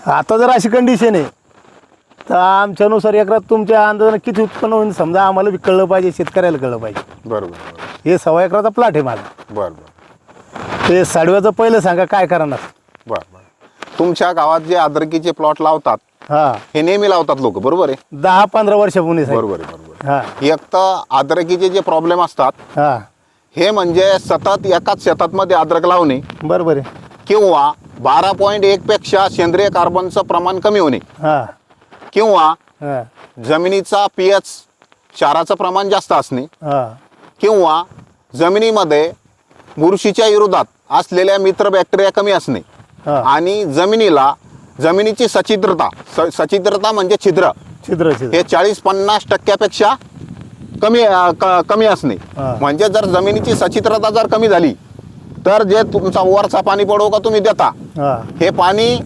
आता जर अशी कंडिशन आहे तर आमच्यानुसार एकरात तुमच्या अंदाजाने किती उत्पन्न होईल समजा आम्हाला बी कळलं पाहिजे, शेतकऱ्याला कळलं पाहिजे. बरोबर हे 1.25 एकराचा प्लॉट आहे माझा. बरं ते साडव्याचं पहिलं सांगा काय करणार. बरं तुमच्या गावात जे अद्रकीचे प्लॉट लावतात हा हे नेहमी लावतात लोक, बरोबर आहे? 10-15 वर्षापूर्वी साहेब. बरोबर आहे बरोबर हा आहे. एक तर अद्रकीचे जे प्रॉब्लेम असतात हा हे म्हणजे सतत एकाच शेतामध्ये अद्रक लावणे बरोबर आहे. किंवा 12.1 पेक्षा सेंद्रिय कार्बनचं प्रमाण कमी होणे हा किंवा हा जमिनीचा पीएच क्षाराचं प्रमाण जास्त असणे हा किंवा जमिनीमध्ये बुरशीच्या विरोधात असलेल्या मित्र बॅक्टेरिया कमी असणे हा आणि जमिनीची सच्छिद्रता म्हणजे छिद्र छिद्र हे 40-50 टक्क्यापेक्षा कमी असणे. हा. म्हणजे जर जमिनीची सच्छिद्रता जर कमी झाली तर जे तुमचा वरचा पाणी पडो का तुम्ही देता हा हे पाणी